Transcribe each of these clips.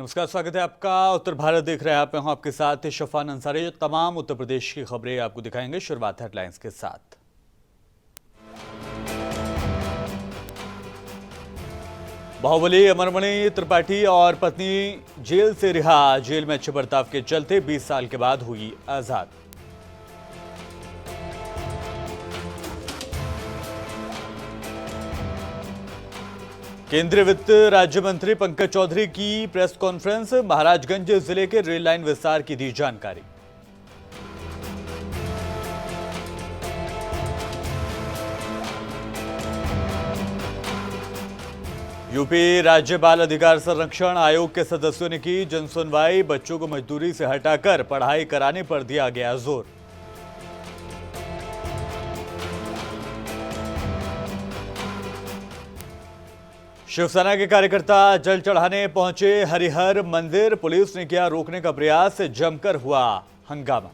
नमस्कार, स्वागत है आपका। उत्तर भारत देख रहे हैं आप, मैं हूं आपके साथ शफान अंसारी। जो तमाम उत्तर प्रदेश की खबरें आपको दिखाएंगे। शुरुआत हेडलाइंस के साथ। बाहुबली अमरमणि त्रिपाठी और पत्नी जेल से रिहा। जेल में अच्छे बर्ताव के चलते 20 साल के बाद हुई आजाद। केंद्रीय वित्त राज्य मंत्री पंकज चौधरी की प्रेस कॉन्फ्रेंस। महाराजगंज जिले के रेल लाइन विस्तार की दी जानकारी। यूपी राज्य बाल अधिकार संरक्षण आयोग के सदस्यों ने की जनसुनवाई। बच्चों को मजदूरी से हटाकर पढ़ाई कराने पर दिया गया जोर। शिवसेना के कार्यकर्ता जल चढ़ाने पहुंचे हरिहर मंदिर। पुलिस ने किया रोकने का प्रयास, जमकर हुआ हंगामा।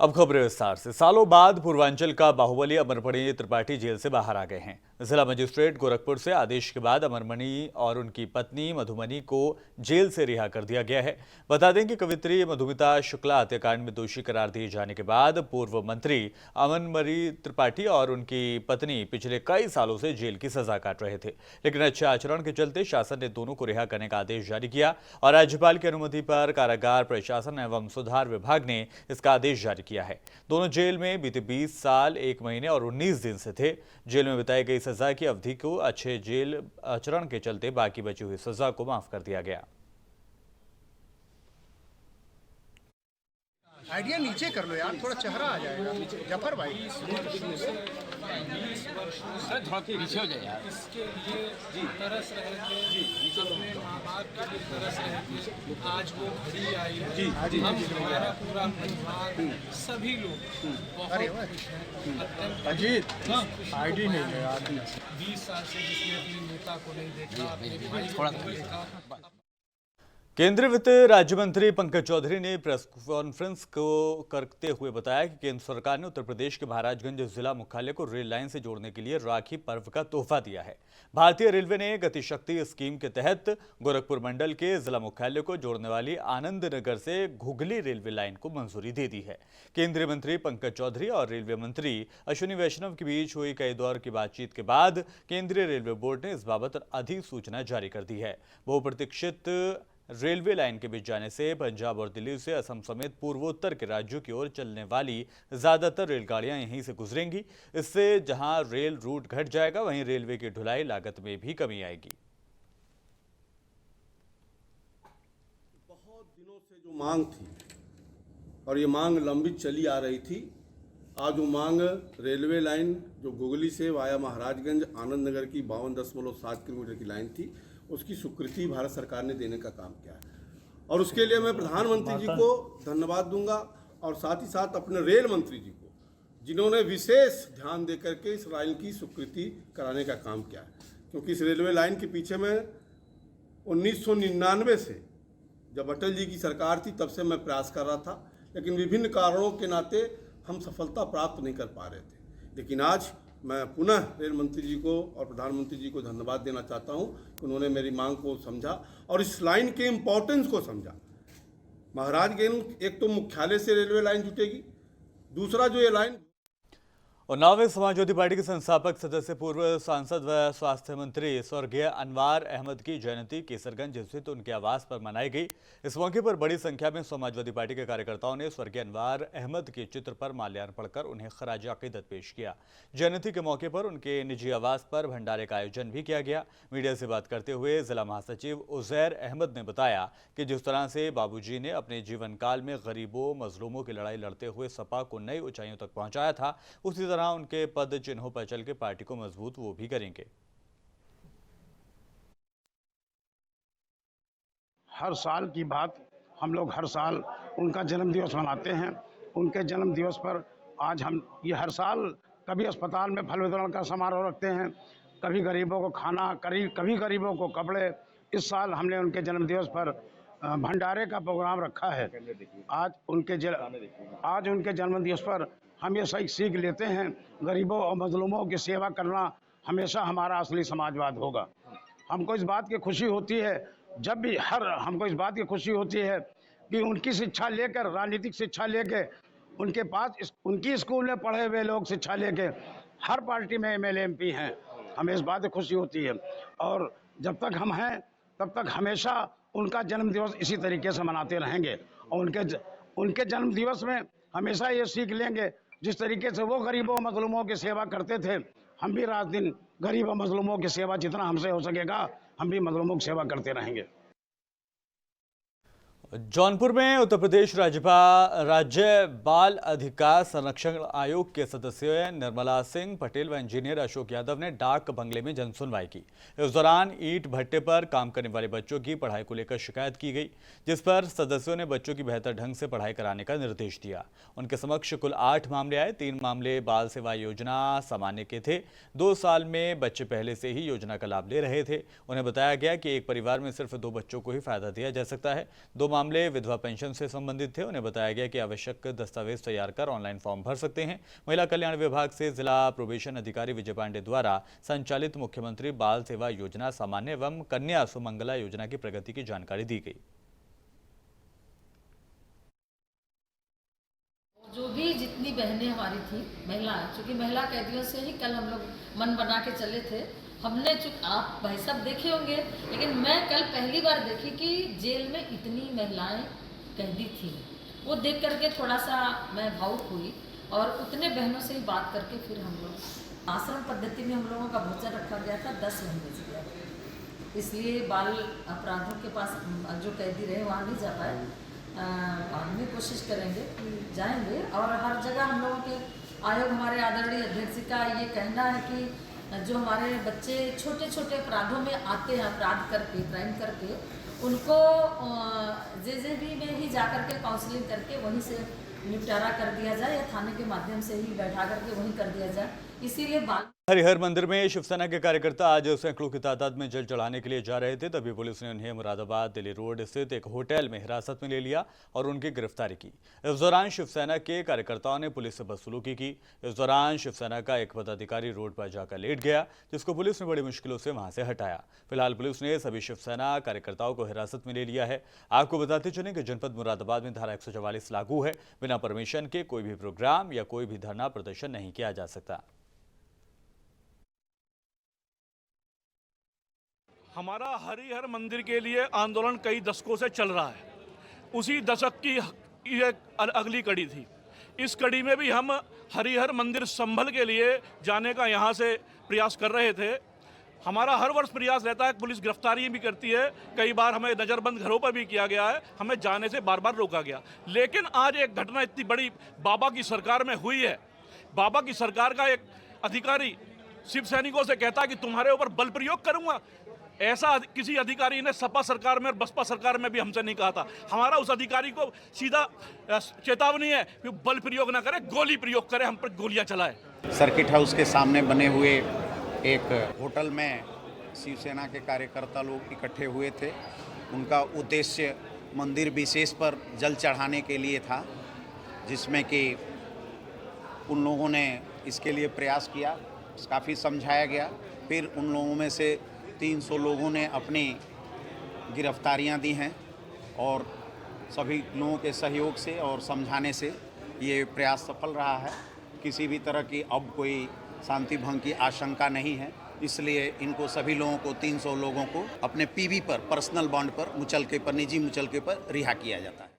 अब खबरें विस्तार से। सालों बाद पूर्वांचल का बाहुबली अमरमणि त्रिपाठी जेल से बाहर आ गए हैं। जिला मजिस्ट्रेट गोरखपुर से आदेश के बाद अमरमणि और उनकी पत्नी मधुमनी को जेल से रिहा कर दिया गया है। बता दें कि कवित्री मधुमिता शुक्ला हत्याकांड में दोषी करार दिए जाने के बाद पूर्व मंत्री अमरमणि त्रिपाठी और उनकी पत्नी पिछले कई सालों से जेल की सजा काट रहे थे, लेकिन अच्छे आचरण के चलते शासन ने दोनों को रिहा करने का आदेश जारी किया और राज्यपाल की अनुमति पर कारागार प्रशासन एवं सुधार विभाग ने इसका आदेश जारी किया है। दोनों जेल में बीते 20 साल 1 महीने और 19 दिन से थे। जेल में बिताई गई सजा की अवधि को अच्छे जेल आचरण के चलते बाकी बची हुई सजा को माफ कर दिया गया। आइडिया नीचे कर लो यार, थोड़ा चेहरा आ जाएगा। जफर भाई थोड़ा पीछे हो जाए यार। इसके लिए तरस रहे थे, अपने माँ बाप के लिए तरस रहे थे। आज वो घड़ी आई है। हम हमारा पूरा परिवार सभी लोग बहुत खुश हैं। अजीत आईडी नहीं है यार। 20 साल से जिसने अपने नेता को नहीं देखा, अपने भाई को नहीं देखा। केंद्रीय वित्त राज्य मंत्री पंकज चौधरी ने प्रेस कॉन्फ्रेंस को करते हुए बताया कि केंद्र सरकार ने उत्तर प्रदेश के महाराजगंज जिला मुख्यालय को रेल लाइन से जोड़ने के लिए राखी पर्व का तोहफा दिया है। भारतीय रेलवे ने गतिशक्ति स्कीम के तहत गोरखपुर मंडल के जिला मुख्यालय को जोड़ने वाली आनंद नगर से घुघली रेलवे लाइन को मंजूरी दे दी है। केंद्रीय मंत्री पंकज चौधरी और रेलवे मंत्री अश्विनी वैष्णव के बीच हुई कई दौर की बातचीत के बाद केंद्रीय रेलवे बोर्ड ने इस बाबत अधिसूचना जारी कर दी है। बहुप्रतीक्षित रेलवे लाइन के बीच जाने से पंजाब और दिल्ली से असम समेत पूर्वोत्तर के राज्यों की ओर चलने वाली ज्यादातर रेलगाड़ियां यहीं से गुजरेंगी। इससे जहां रेल रूट घट जाएगा, वहीं रेलवे की ढुलाई लागत में भी कमी आएगी। बहुत दिनों से जो मांग थी और ये मांग लंबित चली आ रही थी, आज वो मांग रेलवे लाइन जो घुघली से वाया महाराजगंज आनंद नगर की 52.7 किलोमीटर की लाइन थी, उसकी स्वीकृति भारत सरकार ने देने का काम किया है। और उसके लिए मैं प्रधानमंत्री जी को धन्यवाद दूंगा और साथ ही साथ अपने रेल मंत्री जी को, जिन्होंने विशेष ध्यान दे करके इस लाइन की स्वीकृति कराने का काम किया है। क्योंकि इस रेलवे लाइन के पीछे में 1999 से जब अटल जी की सरकार थी, तब से मैं प्रयास कर रहा था, लेकिन विभिन्न कारणों के नाते हम सफलता प्राप्त नहीं कर पा रहे थे। लेकिन आज मैं पुनः रेल मंत्री जी को और प्रधानमंत्री जी को धन्यवाद देना चाहता हूं कि उन्होंने मेरी मांग को समझा और इस लाइन के इम्पोर्टेंस को समझा। महाराजगंज एक तो मुख्यालय से रेलवे लाइन जुटेगी, दूसरा जो ये लाइन उन्नाव में समाजवादी पार्टी के संस्थापक सदस्य पूर्व सांसद व स्वास्थ्य मंत्री स्वर्गीय अनवार अहमद की जयंती केसरगंज स्थित उनके आवास पर मनाई गई। इस मौके पर बड़ी संख्या में समाजवादी पार्टी के कार्यकर्ताओं ने स्वर्गीय अनवार अहमद के चित्र पर माल्यार्पण कर उन्हें खराज अकीदत पेश किया। जयंती के मौके पर उनके निजी आवास पर भंडारे का आयोजन भी किया गया। मीडिया से बात करते हुए जिला महासचिव उजैर अहमद ने बताया कि जिस तरह से बाबूजी ने अपने जीवन काल में गरीबों मजलूमों की लड़ाई लड़ते हुए सपा को नई ऊंचाइयों तक पहुंचाया था, उसी उनके पद चिन्हों पर चल के पार्टी को मजबूत वो भी करेंगे। हर साल की बात, हम लोग हर साल उनका जन्म दिवस मनाते हैं। उनके जन्म दिवस पर आज हम ये हर साल कभी अस्पताल में फल वितरण का समारोह रखते हैं, कभी गरीबों को खाना, कभी गरीबों को कपड़े। इस साल हमने उनके जन्म दिवस पर भंडारे का प्रोग्राम रखा है। आज उनके जन्म दिवस पर हम ये सही सीख लेते हैं, गरीबों और मजलूमों की सेवा करना हमेशा हमारा असली समाजवाद होगा। हमको इस बात की खुशी होती है, जब भी हमको इस बात की खुशी होती है कि उनकी शिक्षा लेकर, राजनीतिक शिक्षा लेके, उनके पास उनकी स्कूल में पढ़े हुए लोग शिक्षा लेके हर पार्टी में MLA MP हैं। हमें इस बात की खुशी होती है और जब तक हम हैं तब तक हमेशा उनका जन्म दिवस इसी तरीके से मनाते रहेंगे और उनके जन्म दिवस में हमेशा ये सीख लेंगे, जिस तरीके से वो गरीबों और मजलूमों की सेवा करते थे, हम भी रात दिन गरीब और मजलूमों की सेवा जितना हमसे हो सकेगा हम भी मजलूमों की सेवा करते रहेंगे। जौनपुर में उत्तर प्रदेश राज्य बाल अधिकार संरक्षण आयोग के सदस्य निर्मला सिंह पटेल व इंजीनियर अशोक यादव ने डाक बंगले में जनसुनवाई की। इस दौरान ईंट भट्टे पर काम करने वाले बच्चों की पढ़ाई को लेकर शिकायत की गई, जिस पर सदस्यों ने बच्चों की बेहतर ढंग से पढ़ाई कराने का निर्देश दिया। उनके समक्ष कुल 8 मामले आए। 3 मामले बाल सेवा योजना सामान्य के थे। 2 साल में बच्चे पहले से ही योजना का लाभ ले रहे थे। उन्हें बताया गया कि एक परिवार में सिर्फ 2 बच्चों को ही फायदा दिया जा सकता है। 2 मामले विधवा पेंशन से संबंधित थे। उन्हें बताया गया कि आवश्यक दस्तावेज तैयार कर ऑनलाइन फॉर्म भर सकते हैं। महिला कल्याण विभाग से जिला प्रोबेशन अधिकारी विजय पांडे द्वारा संचालित मुख्यमंत्री बाल सेवा योजना सामान्य एवं कन्या सुमंगला योजना की प्रगति की जानकारी दी गई। जो भी जितनी बहनें हमारी थी महिला, चूँकि महिला कैदियों से ही कल हम लोग मन बना के चले थे। हमने आप भाई साहब देखे होंगे, लेकिन मैं कल पहली बार देखी कि जेल में इतनी महिलाएं कैदी थी। वो देख करके थोड़ा सा मैं भावुक हुई और उतने बहनों से ही बात करके फिर हम लोग आश्रम पद्धति में हम लोगों का भोजन रखा गया था। 10 महीने से गया, इसलिए बाल अपराधों के पास जो कैदी रहे वहाँ नहीं जा पाए। बाद में कोशिश करेंगे कि जाएंगे और हर जगह हम लोगों के आयोग, हमारे आदरणीय अध्यक्ष का ये कहना है कि जो हमारे बच्चे छोटे छोटे अपराधों में आते हैं, अपराध करके, क्राइम करके, उनको JJB में ही जा करके काउंसलिंग करके वहीं से निपटारा कर दिया जाए या थाने के माध्यम से ही बैठा करके वहीं कर दिया जाए। इसीलिए हरिहर मंदिर में शिवसेना के कार्यकर्ता आज सैकड़ों की तादाद में जल चढ़ाने के लिए जा रहे थे, तभी पुलिस ने उन्हें मुरादाबाद दिल्ली रोड स्थित एक होटल में हिरासत में ले लिया और उनकी गिरफ्तारी की। इस दौरान शिवसेना के कार्यकर्ताओं ने पुलिस से बदसलूकी की। इस दौरान शिवसेना का एक पदाधिकारी रोड पर जाकर लेट गया, जिसको पुलिस ने बड़ी मुश्किलों से वहां से हटाया। फिलहाल पुलिस ने सभी शिवसेना कार्यकर्ताओं को हिरासत में ले लिया है। आपको बताते चलें कि जनपद मुरादाबाद में धारा 144 लागू है। बिना परमिशन के कोई भी प्रोग्राम या कोई भी धरना प्रदर्शन नहीं किया जा सकता। हमारा हरिहर मंदिर के लिए आंदोलन कई दशकों से चल रहा है। उसी दशक की ये अगली कड़ी थी। इस कड़ी में भी हम हरिहर मंदिर संभल के लिए जाने का यहाँ से प्रयास कर रहे थे। हमारा हर वर्ष प्रयास रहता है, पुलिस गिरफ्तारी भी करती है, कई बार हमें नज़रबंद घरों पर भी किया गया है, हमें जाने से बार बार रोका गया। लेकिन आज एक घटना इतनी बड़ी बाबा की सरकार में हुई है। बाबा की सरकार का एक अधिकारी शिव सैनिकों से कहता है कि तुम्हारे ऊपर बल प्रयोग करूँगा। ऐसा किसी अधिकारी ने सपा सरकार में और बसपा सरकार में भी हमसे नहीं कहा था। हमारा उस अधिकारी को सीधा चेतावनी है कि बल प्रयोग ना करे, गोली प्रयोग करे, हम पर गोलियां चलाए। सर्किट हाउस के सामने बने हुए एक होटल में शिवसेना के कार्यकर्ता लोग इकट्ठे हुए थे। उनका उद्देश्य मंदिर विशेष पर जल चढ़ाने के लिए था, जिसमें कि उन लोगों ने इसके लिए प्रयास किया, काफ़ी समझाया गया। फिर उन लोगों में से 300 लोगों ने अपनी गिरफ्तारियां दी हैं और सभी लोगों के सहयोग से और समझाने से ये प्रयास सफल रहा है। किसी भी तरह की अब कोई शांति भंग की आशंका नहीं है, इसलिए इनको सभी लोगों को 300 लोगों को अपने PB पर, पर्सनल बॉन्ड पर, मुचलके पर, निजी मुचलके पर रिहा किया जाता है।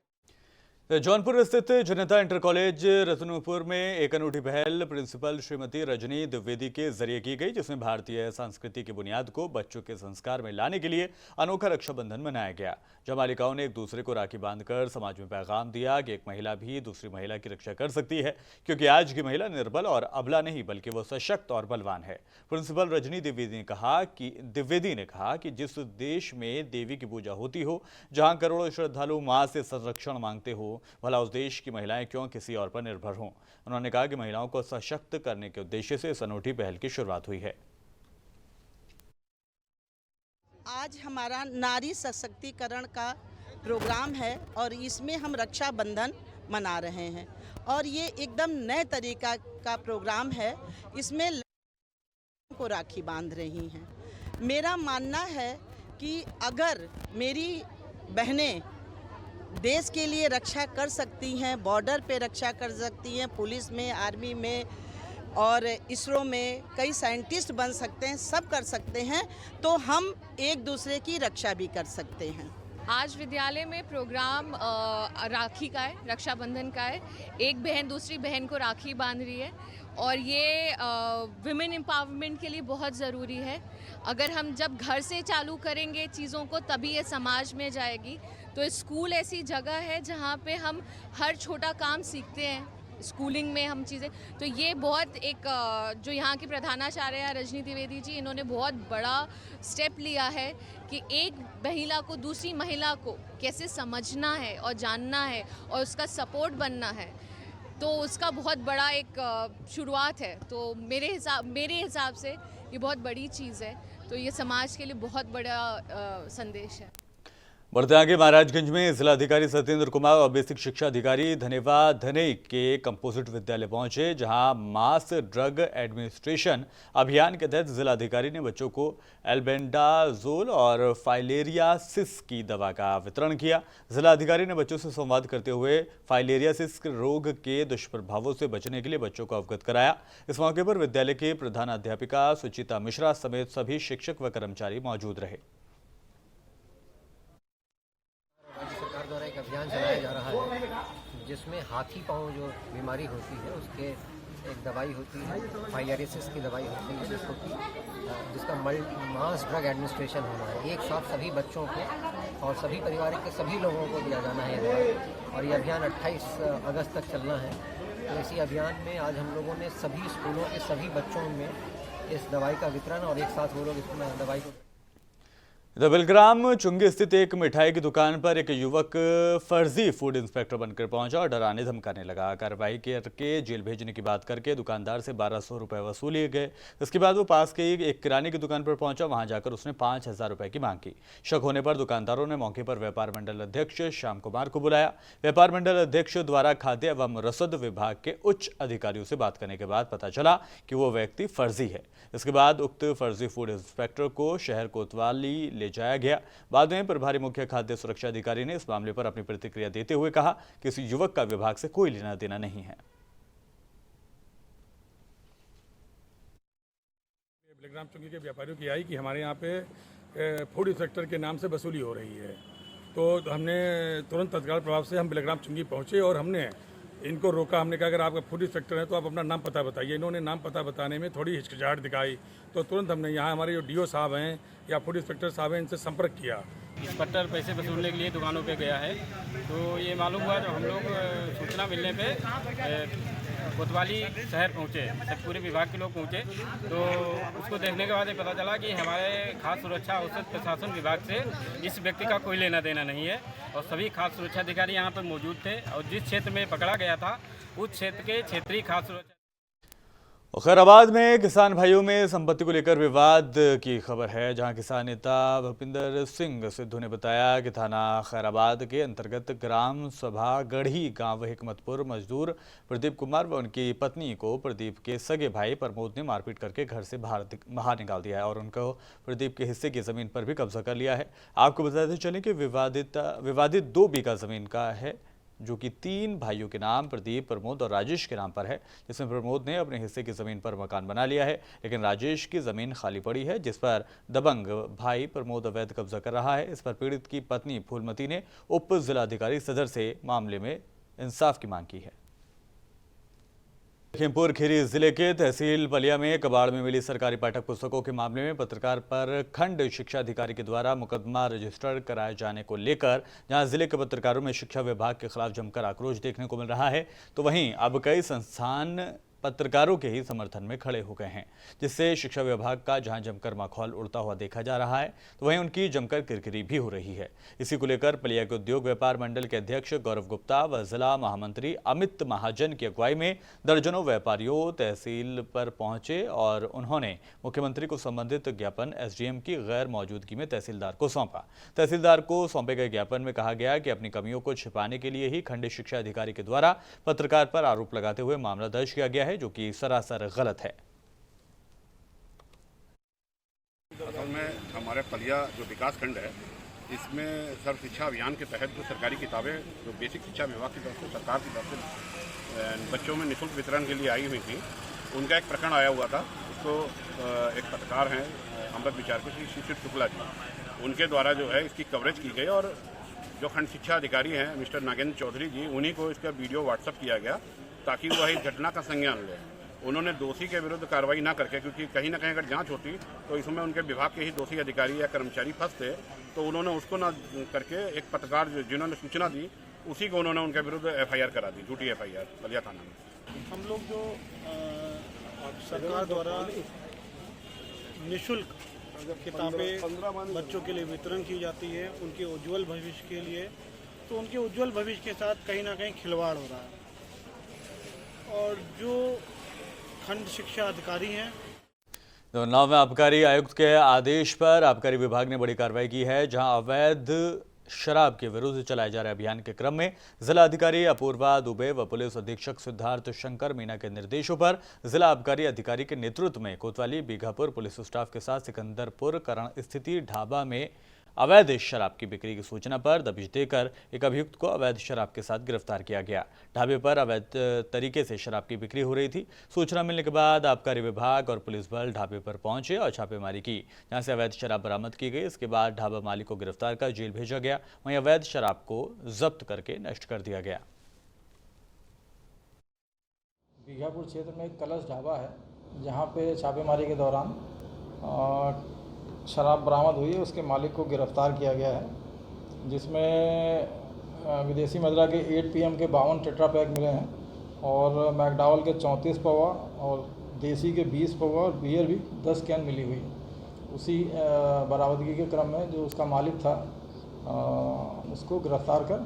जौनपुर स्थित जनता इंटर कॉलेज रतनपुर में एक अनूठी पहल प्रिंसिपल श्रीमती रजनी द्विवेदी के जरिए की गई, जिसमें भारतीय संस्कृति की बुनियाद को बच्चों के संस्कार में लाने के लिए अनोखा रक्षाबंधन मनाया गया। जब बालिकाओं ने एक दूसरे को राखी बांधकर समाज में पैगाम दिया कि एक महिला भी दूसरी महिला की रक्षा कर सकती है, क्योंकि आज की महिला निर्बल और अबला नहीं बल्कि वो सशक्त और बलवान है। प्रिंसिपल रजनी द्विवेदी ने कहा कि जिस देश में देवी की पूजा होती हो, जहाँ करोड़ों श्रद्धालु माँ से संरक्षण मांगते हो, भला उस देश की महिलाएं क्यों किसी और पर निर्भर हों। उन्होंने कहा कि महिलाओं को सशक्त करने के उद्देश्य से इस अनूठी पहल की शुरुआत हुई है। आज हमारा नारी सशक्तिकरण का प्रोग्राम है और इसमें हम रक्षाबंधन मना रहे हैं और ये एकदम नए तरीका का प्रोग्राम है। इसमें लड़कियों को राखी बांध रही हैं। मेरा मानना है कि अगर मेरी बहनें देश के लिए रक्षा कर सकती हैं, बॉर्डर पे रक्षा कर सकती हैं, पुलिस में, आर्मी में और इसरो में कई साइंटिस्ट बन सकते हैं, सब कर सकते हैं, तो हम एक दूसरे की रक्षा भी कर सकते हैं। आज विद्यालय में प्रोग्राम राखी का है, रक्षाबंधन का है। एक बहन दूसरी बहन को राखी बांध रही है और ये विमेन एम्पावरमेंट के लिए बहुत ज़रूरी है। अगर हम जब घर से चालू करेंगे चीज़ों को तभी ये समाज में जाएगी। तो स्कूल ऐसी जगह है जहाँ पे हम हर छोटा काम सीखते हैं, स्कूलिंग में हम चीज़ें, तो ये बहुत एक जो यहाँ की प्रधानाचार्य हैं रजनी द्विवेदी जी, इन्होंने बहुत बड़ा स्टेप लिया है कि एक महिला को दूसरी महिला को कैसे समझना है और जानना है और उसका सपोर्ट बनना है, तो उसका बहुत बड़ा एक शुरुआत है। तो मेरे हिसाब से ये बहुत बड़ी चीज़ है, तो ये समाज के लिए बहुत बड़ा संदेश है। बढ़ते आगे, महाराजगंज में जिलाधिकारी सत्येंद्र कुमार और बेसिक शिक्षा अधिकारी धनेवा धनई के कंपोजिट विद्यालय पहुंचे, जहां मास ड्रग एडमिनिस्ट्रेशन अभियान के तहत जिलाधिकारी ने बच्चों को एल्बेंडाजोल और फाइलेरियासिस की दवा का वितरण किया। जिलाधिकारी ने बच्चों से संवाद करते हुए फाइलेरियासिस रोग के दुष्प्रभावों से बचने के लिए बच्चों को अवगत कराया। इस मौके पर विद्यालय के प्रधानाध्यापिका सुचिता मिश्रा समेत सभी शिक्षक व कर्मचारी मौजूद रहे। सरकार द्वारा एक अभियान चलाया जा रहा है जिसमें हाथी पाँव जो बीमारी होती है उसके एक दवाई होती है, फाइलेरियासिस की दवाई होती है जिसका मास ड्रग एडमिनिस्ट्रेशन होना है। एक साथ सभी बच्चों को और सभी परिवार के सभी लोगों को दिया जाना है ये दवाई, और ये अभियान 28 अगस्त तक चलना है। तो इसी अभियान में आज हम लोगों ने सभी स्कूलों के सभी बच्चों में इस दवाई का वितरण और एक साथ वो लोग इसमें दवाई को। बिलग्राम चुंगी स्थित एक मिठाई की दुकान पर एक युवक फर्जी फूड इंस्पेक्टर बनकर पहुंचा और डराने धमकाने लगा। कार्रवाई करके जेल भेजने की बात करके दुकानदार से 1200 रुपये वसूल लिए गए। इसके बाद वो पास के एक किराने की दुकान पर पहुंचा। वहां जाकर उसने 5000 रुपये की मांग की। शक होने पर दुकानदारों ने मौके पर व्यापार मंडल अध्यक्ष श्याम कुमार को बुलाया। व्यापार मंडल अध्यक्ष द्वारा खाद्य एवं रसद विभाग के उच्च अधिकारियों से बात करने के बाद पता चला कि वो व्यक्ति फर्जी है। इसके बाद उक्त फर्जी फूड इंस्पेक्टर को शहर कोतवाली ले जाया गया। बाद में प्रभारी मुख्य खाद्य सुरक्षा अधिकारी ने इस मामले पर अपनी प्रतिक्रिया देते हुए कहा कि इस युवक का विभाग से कोई लेना देना नहीं है। बिलग्राम चुंगी के व्यापारियों की आई कि हमारे यहाँ पे फूड इंस्पेक्टर के नाम से वसूली हो रही है, तो हमने तुरंत तत्काल प्रभाव से हम बिलग्राम चुंगी पहुँचे और हमने इनको रोका। हमने कहा अगर आपका फूड इंस्पेक्टर है तो आप अपना नाम पता बताइए। इन्होंने नाम पता बताने में थोड़ी हिचकिचाहट दिखाई, तो तुरंत हमने यहाँ हमारे जो डीओ साहब हैं या फूड इंस्पेक्टर साहब हैं इनसे संपर्क किया। इंस्पेक्टर पैसे वसूलने के लिए दुकानों पे गया है, तो ये मालूम हुआ जब हम लोग सूचना मिलने पे कोतवाली शहर पहुँचे, सब पूरे विभाग के लोग पहुँचे, तो उसको देखने के बाद ये पता चला कि हमारे खाद्य सुरक्षा औसत प्रशासन विभाग से इस व्यक्ति का कोई लेना देना नहीं है और सभी खाद्य सुरक्षा अधिकारी यहाँ पर मौजूद थे और जिस क्षेत्र में पकड़ा गया था उस क्षेत्र के क्षेत्रीय खाद्य सुरक्षा। खैराबाद में किसान भाइयों में संपत्ति को लेकर विवाद की खबर है, जहां किसान नेता भूपिंदर सिंह सिद्धू ने बताया कि थाना खैराबाद के अंतर्गत ग्राम सभा गढ़ी गांव हिकमतपुर मजदूर प्रदीप कुमार व उनकी पत्नी को प्रदीप के सगे भाई प्रमोद ने मारपीट करके घर से बाहर निकाल दिया है और उनको प्रदीप के हिस्से की जमीन पर भी कब्जा कर लिया है। आपको बताते चलें कि विवादित 2 बीघा जमीन का है, जो कि 3 भाइयों के नाम प्रदीप, प्रमोद और राजेश के नाम पर है, जिसमें प्रमोद ने अपने हिस्से की ज़मीन पर मकान बना लिया है, लेकिन राजेश की ज़मीन खाली पड़ी है, जिस पर दबंग भाई प्रमोद अवैध कब्जा कर रहा है। इस पर पीड़ित की पत्नी फूलमती ने उप जिलाधिकारी सदर से मामले में इंसाफ की मांग की है। लखीमपुर खीरी जिले के तहसील बलिया में कबाड़ में मिली सरकारी पाठक पुस्तकों के मामले में पत्रकार पर खंड शिक्षा अधिकारी के द्वारा मुकदमा रजिस्टर कराए जाने को लेकर जहां जिले के पत्रकारों में शिक्षा विभाग के खिलाफ जमकर आक्रोश देखने को मिल रहा है, तो वहीं अब कई संस्थान पत्रकारों के ही समर्थन में खड़े हो गए हैं, जिससे शिक्षा विभाग का जहां जमकर माखौल उड़ता हुआ देखा जा रहा है, तो वहीं उनकी जमकर किरकिरी भी हो रही है। इसी को लेकर पलिया के उद्योग व्यापार मंडल के अध्यक्ष गौरव गुप्ता व जिला महामंत्री अमित महाजन की अगुवाई में दर्जनों व्यापारियों तहसील पर पहुंचे और उन्होंने मुख्यमंत्री को संबंधित ज्ञापन एसडीएम की गैर मौजूदगी में तहसीलदार को सौंपा। तहसीलदार को सौंपे गए ज्ञापन में कहा गया कि अपनी कमियों को छिपाने के लिए ही खंड शिक्षा अधिकारी के द्वारा पत्रकार पर आरोप लगाते हुए मामला दर्ज किया गया है, जो कि सरासर गलत है। असल में हमारे पलिया जो विकास खंड है, इसमें सर्व शिक्षा अभियान के तहत जो सरकारी किताबें जो बेसिक शिक्षा विभाग की तरफ से सरकार की तरफ से बच्चों में निःशुल्क वितरण के लिए आई हुई थी, उनका एक प्रकरण आया हुआ था। उसको एक पत्रकार हैं अमृत विचार के श्री शिशिर शुक्ला जी, उनके द्वारा जो है इसकी कवरेज की गई और जो खंड शिक्षा अधिकारी हैं मिस्टर नागेंद्र चौधरी जी, उन्हीं को इसका वीडियो व्हाट्सअप किया गया ताकि वह इस घटना का संज्ञान लें। उन्होंने दोषी के विरुद्ध कार्रवाई ना करके, क्योंकि कहीं ना कहीं अगर जांच होती तो इसमें उनके विभाग के ही दोषी अधिकारी या कर्मचारी फंसते, तो उन्होंने उसको ना करके एक पत्रकार जिन्होंने सूचना दी उसी को उन्होंने उनके विरुद्ध एफआईआर करा दी, झूठी एफआईआर पलिया थाना में। हम लोग जो सरकार द्वारा निःशुल्क किताबें बच्चों के लिए वितरण की जाती है उनके उज्जवल भविष्य के लिए, तो उनके उज्जवल भविष्य के साथ कहीं ना कहीं खिलवाड़ हो रहा है। और जो खंड शिक्षा अधिकारी हैं, तो उन्नाव में आबकारी आयुक्त के आदेश पर आबकारी विभाग ने बड़ी कार्रवाई की है, जहां अवैध शराब के विरुद्ध चलाए जा रहे अभियान के क्रम में जिला अधिकारी अपूर्वा दुबे व पुलिस अधीक्षक सिद्धार्थ शंकर मीना के निर्देशों पर जिला आबकारी अधिकारी के नेतृत्व में कोतवाली बीघापुर पुलिस स्टाफ के साथ सिकंदरपुर करण स्थित ढाबा में अवैध शराब की बिक्री की सूचना पर दबिश देकर एक अभियुक्त को अवैध शराब के साथ गिरफ्तार किया गया। ढाबे पर अवैध तरीके से शराब की बिक्री हो रही थी। सूचना मिलने के बाद आबकारी विभाग और पुलिस बल ढाबे पर पहुंचे और छापेमारी की, जहां से अवैध शराब बरामद की गई। इसके बाद ढाबा मालिक को गिरफ्तार कर जेल भेजा गया, वहीं अवैध शराब को जब्त करके नष्ट कर दिया गया। बीघापुर क्षेत्र में एक कलश ढाबा है, जहाँ पे छापेमारी के दौरान शराब बरामद हुई है। उसके मालिक को गिरफ्तार किया गया है, जिसमें विदेशी मदिरा के 8 PM के 52 टेट्रा पैक मिले हैं और मैकडॉवेल के 34 पवा और देसी के 20 पवा और बियर भी 10 कैन मिली हुई। उसी बरामदगी के क्रम में जो उसका मालिक था उसको गिरफ्तार कर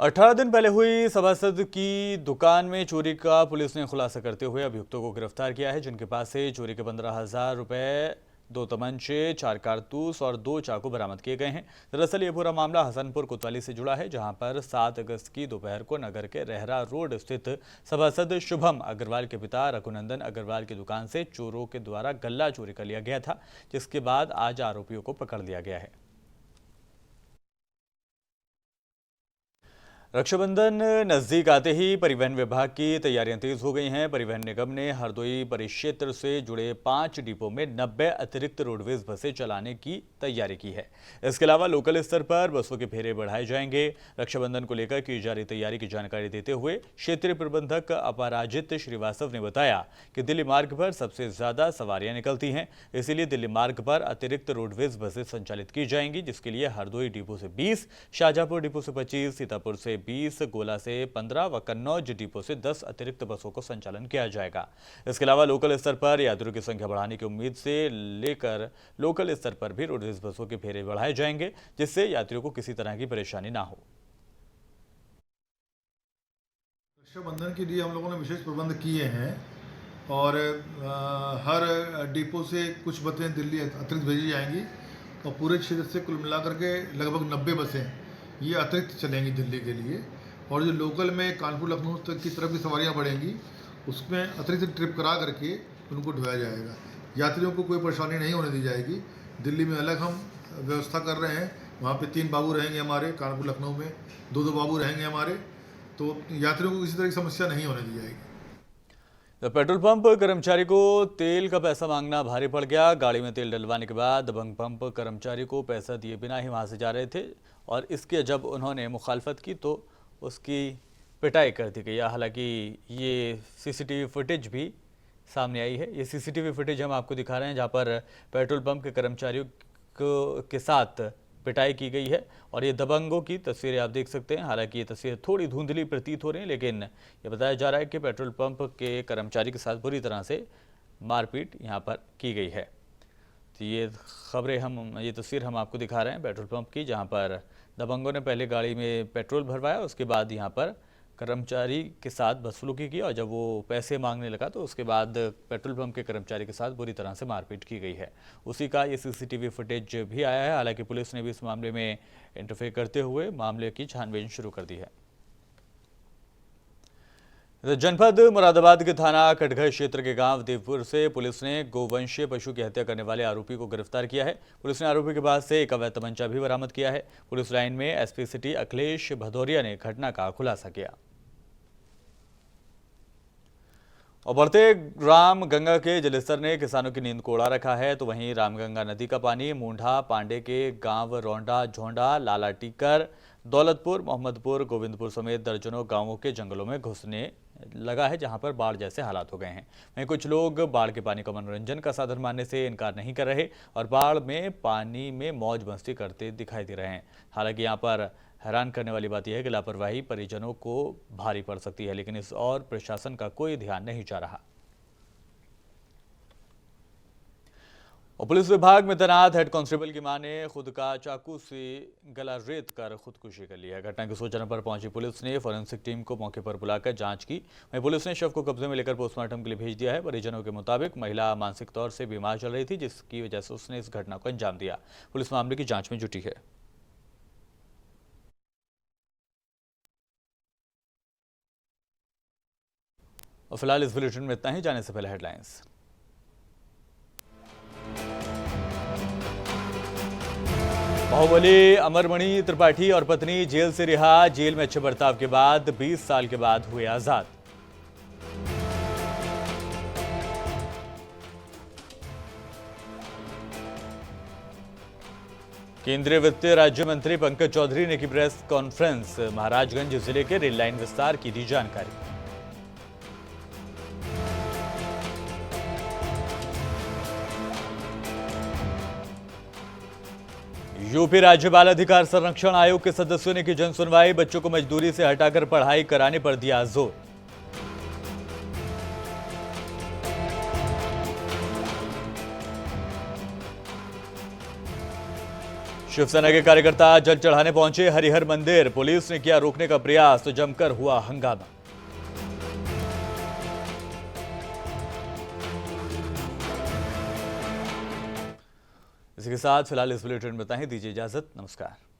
18 दिन पहले हुई सभासद की दुकान में चोरी का पुलिस ने खुलासा करते हुए अभियुक्तों को गिरफ्तार किया है, जिनके पास से चोरी के 15,000 रुपये, 2 तमंचे, 4 कारतूस और 2 चाकू बरामद किए गए हैं। दरअसल ये पूरा मामला हसनपुर कोतवाली से जुड़ा है, जहां पर 7 अगस्त की दोपहर को नगर के रहरा रोड स्थित सभासद शुभम अग्रवाल के पिता रघुनंदन अग्रवाल की दुकान से चोरों के द्वारा गल्ला चोरी कर लिया गया था, जिसके बाद आज आरोपियों को पकड़ लिया गया है। रक्षाबंधन नजदीक आते ही परिवहन विभाग की तैयारियां तेज हो गई हैं। परिवहन निगम ने हरदोई परिक्षेत्र से जुड़े 5 डिपो में 90 अतिरिक्त रोडवेज बसें चलाने की तैयारी की है। इसके अलावा लोकल स्तर पर बसों के फेरे बढ़ाए जाएंगे। रक्षाबंधन को लेकर की जा रही तैयारी की जानकारी देते हुए क्षेत्रीय प्रबंधक अपराजित श्रीवास्तव ने बताया कि दिल्ली मार्ग पर सबसे ज्यादा सवारियां निकलती हैं, इसीलिए दिल्ली मार्ग पर अतिरिक्त रोडवेज बसें संचालित की जाएंगी, जिसके लिए हरदोई डिपो से 20, शाहजहांपुर डिपो से 25, सीतापुर से 20, गोला से 15 व कन्नौज डिपो से 10 अतिरिक्त बसों को संचालन किया जाएगा। इसके अलावा लोकल स्तर पर यात्रियों की संख्या बढ़ाने की उम्मीद से लेकर लोकल स्तर पर भी रोडवेज बसों के फेरे बढ़ाए जाएंगे, जिससे यात्रियों को किसी तरह की परेशानी ना हो। रक्षाबंधन के लिए हम लोगों ने विशेष प्रबंध किए हैं और हर डिपो से कुछ बसें दिल्ली अतिरिक्त भेजी जाएंगी और पूरे क्षेत्र से कुल मिलाकर के लगभग 90 बसें ये अतिरिक्त चलेंगी दिल्ली के लिए। और जो लोकल में कानपुर लखनऊ तक की तरफ की सवारियां बढ़ेंगी, उसमें अतिरिक्त ट्रिप करा करके उनको ढोया जाएगा। यात्रियों को कोई परेशानी नहीं होने दी जाएगी। दिल्ली में अलग हम व्यवस्था कर रहे हैं, वहाँ पे 3 बाबू रहेंगे हमारे, कानपुर लखनऊ में 2-2 बाबू रहेंगे हमारे, तो यात्रियों को किसी तरह की समस्या नहीं होने दी जाएगी। तो पेट्रोल पंप कर्मचारी को तेल का पैसा मांगना भारी पड़ गया। गाड़ी में तेल डलवाने के बाद दबंग पंप कर्मचारी को पैसा दिए बिना ही वहां से जा रहे थे और इसके जब उन्होंने मुखालफत की तो उसकी पिटाई कर दी गई। हालांकि ये सीसीटीवी फुटेज भी सामने आई है। ये सीसीटीवी फुटेज हम आपको दिखा रहे हैं, जहां पर पेट्रोल पंप के कर्मचारियों के साथ पिटाई की गई है। और ये दबंगों की तस्वीरें आप देख सकते हैं। हालांकि ये तस्वीरें थोड़ी धुंधली प्रतीत हो रही हैं, लेकिन ये बताया जा रहा है कि पेट्रोल पंप के कर्मचारी के साथ बुरी तरह से मारपीट यहाँ पर की गई है। तो ये तस्वीर हम आपको दिखा रहे हैं पेट्रोल पंप की, जहाँ पर दबंगों ने पहले गाड़ी में पेट्रोल भरवाया, उसके बाद यहाँ पर कर्मचारी के साथ बदसलूकी की और जब वो पैसे मांगने लगा तो उसके बाद पेट्रोल पंप के कर्मचारी के साथ बुरी तरह से मारपीट की गई है। उसी का ये सीसीटीवी फुटेज भी आया है। हालांकि पुलिस ने भी इस मामले में इंटरफेयर करते हुए मामले की छानबीन शुरू कर दी है। जनपद मुरादाबाद के थाना कटघर क्षेत्र के गांव देवपुर से पुलिस ने गोवंशीय पशु की हत्या करने वाले आरोपी को गिरफ्तार किया है। पुलिस ने आरोपी के पास से एक अवैध तमंचा भी बरामद किया है। पुलिस लाइन में एसपी सिटी अखिलेश भदौरिया ने घटना का खुलासा किया। और बढ़ते रामगंगा के जलस्तर ने किसानों की नींद को उड़ा रखा है, तो वहीं रामगंगा नदी का पानी मूंढा पांडे के गांव रौंडा, झोंडा, लाला टीकर, दौलतपुर, मोहम्मदपुर, गोविंदपुर समेत दर्जनों गांवों के जंगलों में घुसने लगा है, जहां पर बाढ़ जैसे हालात हो गए हैं। वहीं कुछ लोग बाढ़ के पानी को मनोरंजन का साधन मानने से इनकार नहीं कर रहे और बाढ़ में पानी में मौज मस्ती करते दिखाई दे रहे हैं। हालांकि यहाँ पर हैरान करने वाली बात यह है कि लापरवाही परिजनों को भारी पड़ सकती है, लेकिन इस और प्रशासन का कोई ध्यान नहीं जा रहा। और पुलिस विभाग में तैनात हेड कांस्टेबल की मां ने खुद का चाकू से गला रेत कर खुदकुशी कर लिया है। घटना की सूचना पर पहुंची पुलिस ने फॉरेंसिक टीम को मौके पर बुलाकर जांच की। वहीं पुलिस ने शव को कब्जे में लेकर पोस्टमार्टम के लिए भेज दिया है। परिजनों के मुताबिक महिला मानसिक तौर से बीमार चल रही थी, जिसकी वजह से उसने इस घटना को अंजाम दिया। पुलिस मामले की जांच में जुटी है। और फिलहाल इस बुलेटिन में इतना ही। जाने से पहले हेडलाइंस। बाहुबली अमरमणि त्रिपाठी और पत्नी जेल से रिहा। जेल में अच्छे बर्ताव के बाद 20 साल के बाद हुए आजाद। केंद्रीय वित्त राज्य मंत्री पंकज चौधरी ने की प्रेस कॉन्फ्रेंस। महाराजगंज जिले के रेल लाइन विस्तार की दी जानकारी। यूपी राज्य बाल अधिकार संरक्षण आयोग के सदस्यों ने की जन सुनवाई। बच्चों को मजदूरी से हटाकर पढ़ाई कराने पर दिया जोर। शिवसेना के कार्यकर्ता जल चढ़ाने पहुंचे हरिहर मंदिर। पुलिस ने किया रोकने का प्रयास तो जमकर हुआ हंगामा। इसी के साथ फिलहाल इस बुलेटिन में इतना ही। दीजिए इजाजत। नमस्कार।